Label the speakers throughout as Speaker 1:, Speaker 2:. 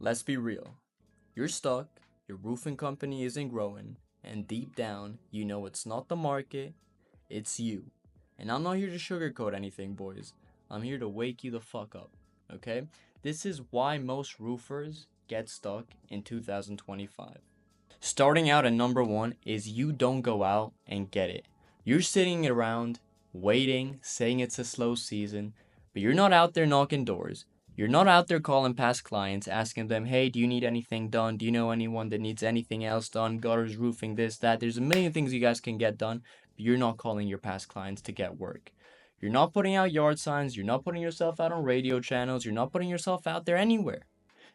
Speaker 1: Let's be real. You're stuck, your roofing company isn't growing, and deep down, you know it's not the market, it's you. And I'm not here to sugarcoat anything, boys. I'm here to wake you the fuck up, okay? This is why most roofers get stuck in 2025. Starting out at number one is you don't go out and get it. You're sitting around, waiting, saying it's a slow season, but you're not out there knocking doors. You're not out there calling past clients, asking them, hey, do you need anything done? Do you know anyone that needs anything else done? Gutters, roofing, this, that. There's a million things you guys can get done, but you're not calling your past clients to get work. You're not putting out yard signs. You're not putting yourself out on radio channels. You're not putting yourself out there anywhere.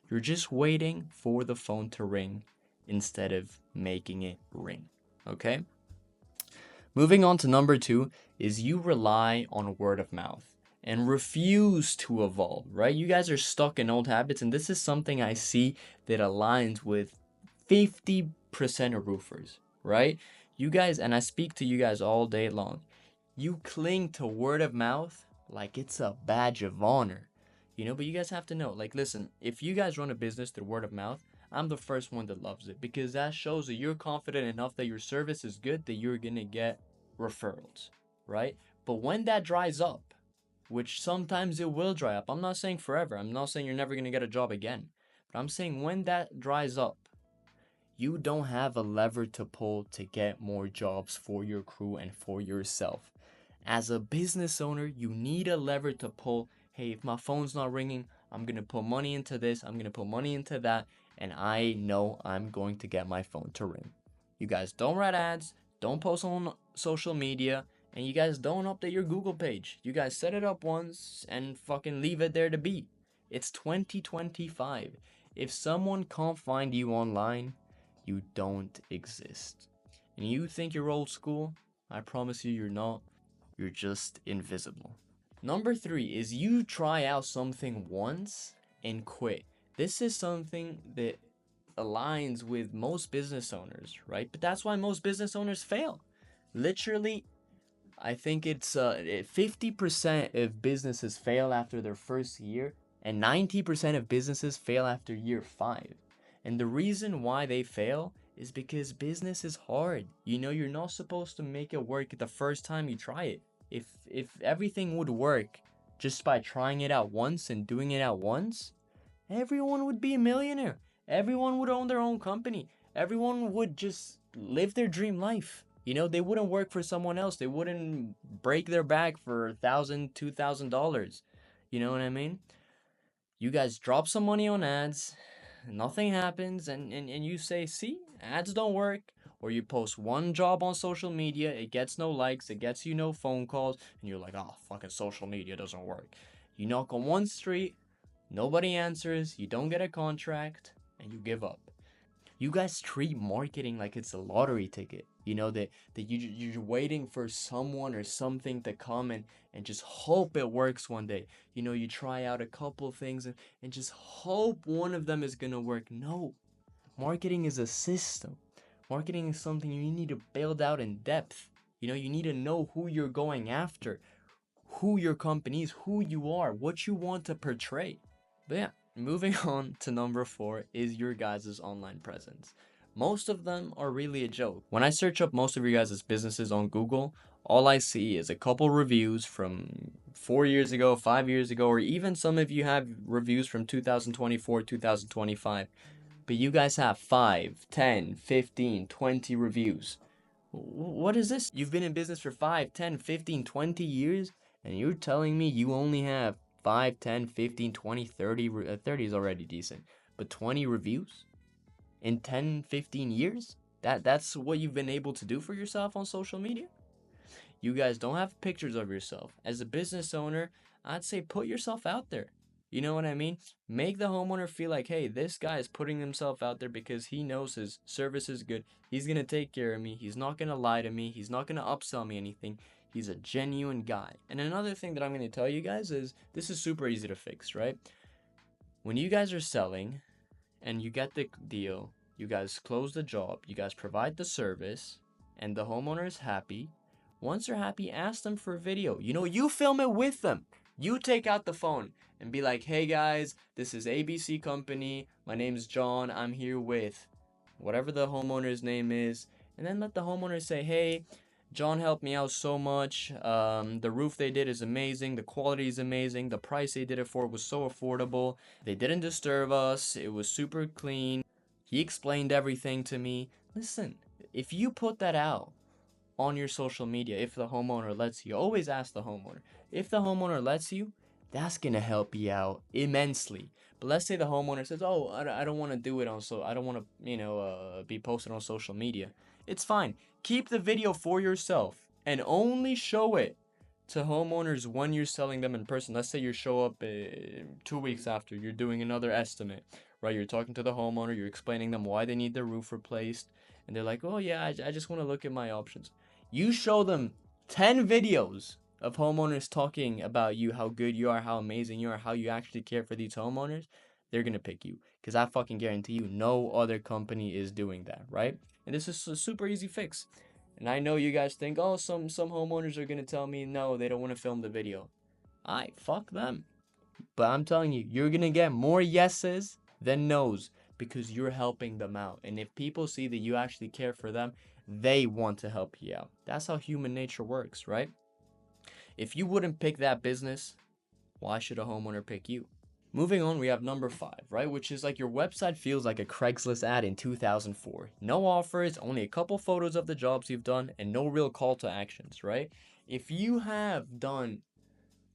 Speaker 1: You're just waiting for the phone to ring instead of making it ring. Okay? Moving on to number two is you rely on word of mouth and refuse to evolve, right? You guys are stuck in old habits, and this is something I see that aligns with 50% of roofers, right? You guys, and I speak to you guys all day long, you cling to word of mouth like it's a badge of honor. But you guys have to know, like, listen, if you guys run a business through word of mouth, I'm the first one that loves it because that shows that you're confident enough that your service is good that you're gonna get referrals, right? But when that dries up, which sometimes it will dry up, I'm not saying forever, I'm not saying you're never gonna get a job again, but I'm saying when that dries up, you don't have a lever to pull to get more jobs for your crew and for yourself. As a business owner, you need a lever to pull. Hey, if my phone's not ringing, I'm going to put money into this, I'm going to put money into that, and I know I'm going to get my phone to ring. You guys don't write ads, don't post on social media, and you guys don't update your Google page. You guys set it up once and fucking leave it there to be. It's 2025. If someone can't find you online, you don't exist. And you think you're old school? I promise you, you're not. You're just invisible. Number three is you try out something once and quit. This is something that aligns with most business owners, right? But that's why most business owners fail. Literally, I think it's 50% of businesses fail after their first year, and 90% of businesses fail after year 5. And the reason why they fail is because business is hard. You're not supposed to make it work the first time you try it. If everything would work just by trying it out once and doing it out once, everyone would be a millionaire. Everyone would own their own company. Everyone would just live their dream life. They wouldn't work for someone else. They wouldn't break their back for $1,000, $2,000. You know what I mean? You guys drop some money on ads, nothing happens, and you say, see, ads don't work. Or you post one job on social media, it gets no likes, it gets you no phone calls, and you're like, oh, fucking social media doesn't work. You knock on one street, nobody answers, you don't get a contract, and you give up. You guys treat marketing like it's a lottery ticket. That you're waiting for someone or something to come and just hope it works one day. You try out a couple things and just hope one of them is gonna work. No, marketing is a system. Marketing is something you need to build out in depth. You need to know who you're going after, who your company is, who you are, what you want to portray. But yeah, moving on to number 4 is your guys' online presence. Most of them are really a joke. When I search up most of your guys' businesses on Google, all I see is a couple reviews from 4 years ago, 5 years ago, or even some of you have reviews from 2024, 2025. But you guys have 5, 10, 15, 20 reviews. What is this? You've been in business for 5, 10, 15, 20 years, and you're telling me you only have 5, 10, 15, 20, 30, 30 is already decent, but 20 reviews in 10, 15 years? That's what you've been able to do for yourself on social media? You guys don't have pictures of yourself. As a business owner, I'd say put yourself out there. You know what I mean? Make the homeowner feel like, hey, this guy is putting himself out there because he knows his service is good. He's going to take care of me. He's not going to lie to me. He's not going to upsell me anything. He's a genuine guy. And another thing that I'm going to tell you guys is this is super easy to fix, right? When you guys are selling and you get the deal, you guys close the job, you guys provide the service, and the homeowner is happy. Once they're happy, ask them for a video. You film it with them. You take out the phone and be like, hey guys, this is ABC Company. My name's John. I'm here with whatever the homeowner's name is. And then let the homeowner say, hey, John helped me out so much. The roof they did is amazing. The quality is amazing. The price they did it for was so affordable. They didn't disturb us. It was super clean. He explained everything to me. Listen, if you put that out on your social media, if the homeowner lets you, always ask the homeowner. If the homeowner lets you, that's gonna help you out immensely. But let's say the homeowner says, "Oh, I don't want to do it on I don't want to, be posted on social media." It's fine. Keep the video for yourself and only show it to homeowners when you're selling them in person. Let's say you show up 2 weeks after you're doing another estimate, right? You're talking to the homeowner, you're explaining them why they need their roof replaced, and they're like, "Oh yeah, I just want to look at my options." You show them 10 videos of homeowners talking about you, how good you are, how amazing you are, how you actually care for these homeowners, they're gonna pick you. Because I fucking guarantee you, no other company is doing that, right? And this is a super easy fix. And I know you guys think, oh, some homeowners are gonna tell me no, they don't want to film the video. Alright, fuck them. But I'm telling you, you're gonna get more yeses than nos because you're helping them out. And if people see that you actually care for them, they want to help you out. That's how human nature works, right? If you wouldn't pick that business, why should a homeowner pick you? Moving on, we have number 5, right? Which is like your website feels like a Craigslist ad in 2004. No offers, only a couple photos of the jobs you've done, and no real call to actions, right? If you have done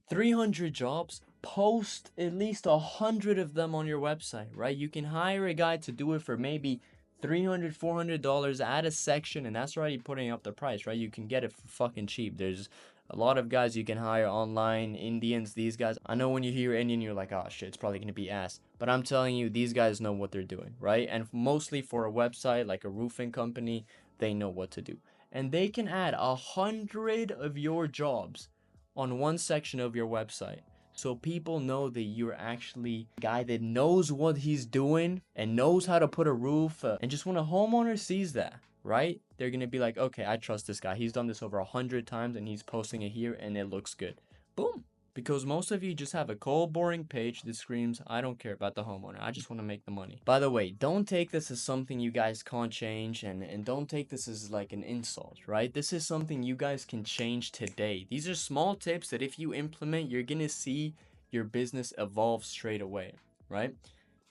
Speaker 1: 300 jobs, post at least 100 of them on your website, right? You can hire a guy to do it for maybe $300, $400, add a section, and that's already putting up the price, right? You can get it for fucking cheap. There's a lot of guys you can hire online, Indians, these guys. I know when you hear Indian, you're like, oh shit, it's probably gonna be ass. But I'm telling you, these guys know what they're doing, right? And mostly for a website like a roofing company, they know what to do. And they can add 100 of your jobs on one section of your website, so people know that you're actually a guy that knows what he's doing and knows how to put a roof. And just when a homeowner sees that, right, they're gonna be like, okay, I trust this guy. He's done this over 100 times and he's posting it here and it looks good. Boom. Because most of you just have a cold, boring page that screams, I don't care about the homeowner. I just want to make the money. By the way, don't take this as something you guys can't change, and don't take this as like an insult, right? This is something you guys can change today. These are small tips that if you implement, you're going to see your business evolve straight away, right?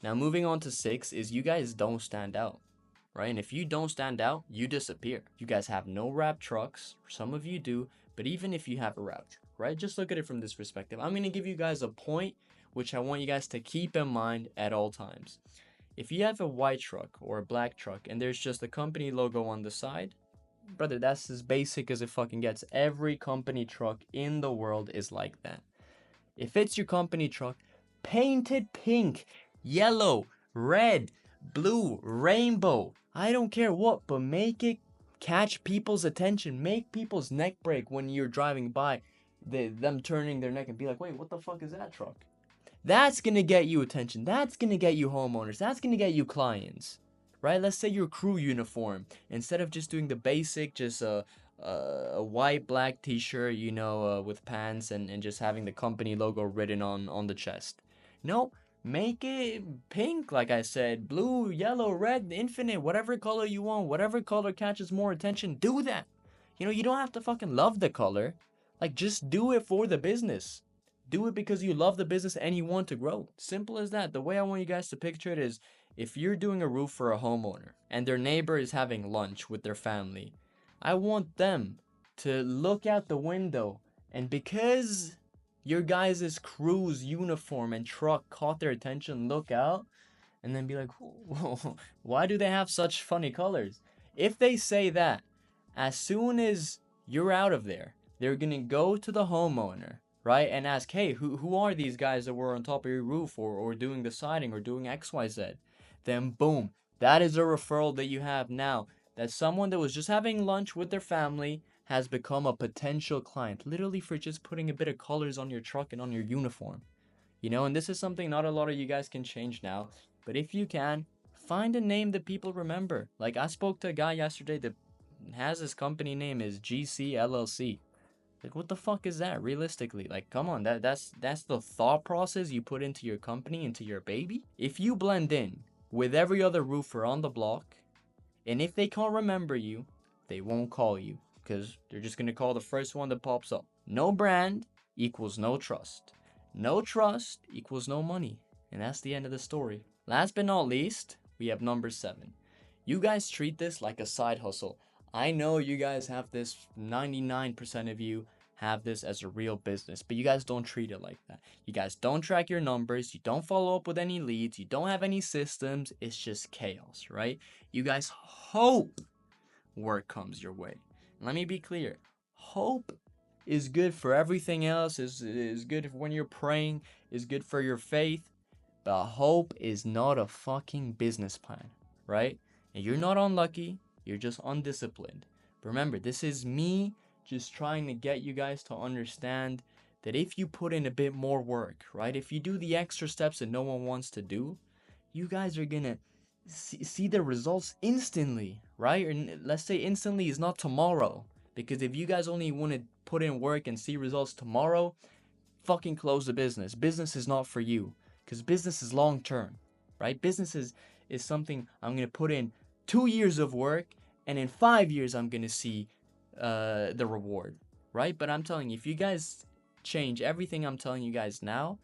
Speaker 1: Now, moving on to 6 is you guys don't stand out. Right? And if you don't stand out, you disappear. You guys have no wrap trucks. Some of you do. But even if you have a wrap truck, right? Just look at it from this perspective. I'm going to give you guys a point which I want you guys to keep in mind at all times. If you have a white truck or a black truck and there's just a company logo on the side, brother, that's as basic as it fucking gets. Every company truck in the world is like that. If it's your company truck, paint it pink, yellow, red, blue, rainbow. I don't care what, but make it catch people's attention. Make people's neck break when you're driving by. Them turning their neck and be like, wait, what the fuck is that truck? That's gonna get you attention. That's gonna get you homeowners. That's gonna get you clients. Right? Let's say your crew uniform. Instead of just doing the basic, just a white black t-shirt, with pants and just having the company logo written on the chest. No, make it pink, like I said, blue, yellow, red, infinite, whatever color you want, whatever color catches more attention, do that. You don't have to fucking love the color. Like, just do it for the business. Do it because you love the business and you want to grow. Simple as that. The way I want you guys to picture it is, if you're doing a roof for a homeowner and their neighbor is having lunch with their family, I want them to look out the window, and because your guys' crew's uniform and truck caught their attention, look out and then be like, whoa, why do they have such funny colors? If they say that, as soon as you're out of there, they're gonna go to the homeowner, right, and ask, hey, who are these guys that were on top of your roof or doing the siding or doing XYZ? Then boom, that is a referral that you have now. That someone that was just having lunch with their family has become a potential client, literally for just putting a bit of colors on your truck and on your uniform. And this is something not a lot of you guys can change now, but if you can, find a name that people remember. Like, I spoke to a guy yesterday that has his company name is GC LLC. Like, what the fuck is that realistically? Like, come on, that's the thought process you put into your company, into your baby? If you blend in with every other roofer on the block, and if they can't remember you, they won't call you, because they're just gonna call the first one that pops up. No brand equals no trust. No trust equals no money. And that's the end of the story. Last but not least, we have number 7. You guys treat this like a side hustle. I know you guys have this, 99% of you have this as a real business, but you guys don't treat it like that. You guys don't track your numbers, you don't follow up with any leads, you don't have any systems, it's just chaos, right? You guys hope work comes your way. Let me be clear. Hope is good for everything else, is good when you're praying, is good for your faith, but hope is not a fucking business plan, right? And you're not unlucky, you're just undisciplined. Remember, this is me just trying to get you guys to understand that if you put in a bit more work, right? If you do the extra steps that no one wants to do, you guys are gonna see the results instantly, right? Or let's say instantly is not tomorrow. Because if you guys only want to put in work and see results tomorrow, fucking close the business. Business is not for you. Because business is long term, right? Business is something I'm going to put in 2 years of work, and in 5 years I'm going to see the reward, right? But I'm telling you, if you guys change everything I'm telling you guys now,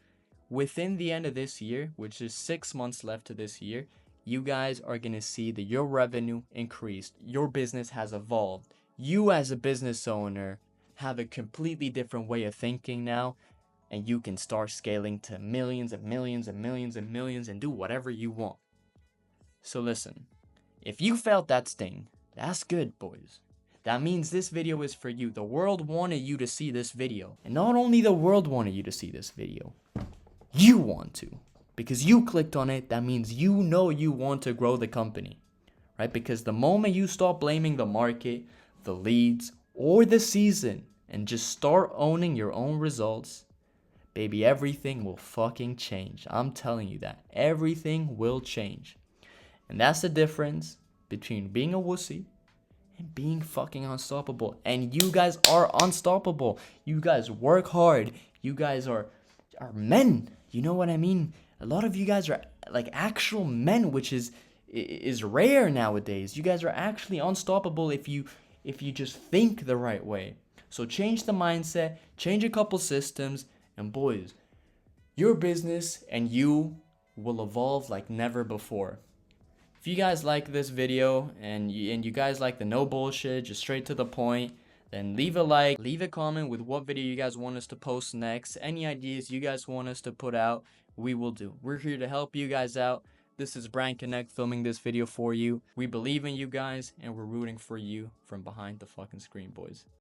Speaker 1: within the end of this year, which is 6 months left to this year, you guys are going to see that your revenue increased. Your business has evolved. You as a business owner have a completely different way of thinking now, and you can start scaling to millions and millions and millions and millions and do whatever you want. So listen, if you felt that sting, that's good, boys. That means this video is for you. The world wanted you to see this video. And not only the world wanted you to see this video, you want to. Because you clicked on it, that means you know you want to grow the company, right? Because the moment you stop blaming the market, the leads, or the season, and just start owning your own results, baby, everything will fucking change. I'm telling you that. Everything will change. And that's the difference between being a wussy and being fucking unstoppable. And you guys are unstoppable. You guys work hard. You guys are men. You know what I mean? A lot of you guys are like actual men, which is rare nowadays. You guys are actually unstoppable if you just think the right way. So change the mindset, change a couple systems, and boys, your business and you will evolve like never before. If you guys like this video and you guys like the no bullshit, just straight to the point, then leave a like, leave a comment with what video you guys want us to post next. Any ideas you guys want us to put out, we will do. We're here to help you guys out. This is Brand Connect filming this video for you. We believe in you guys and we're rooting for you from behind the fucking screen, boys.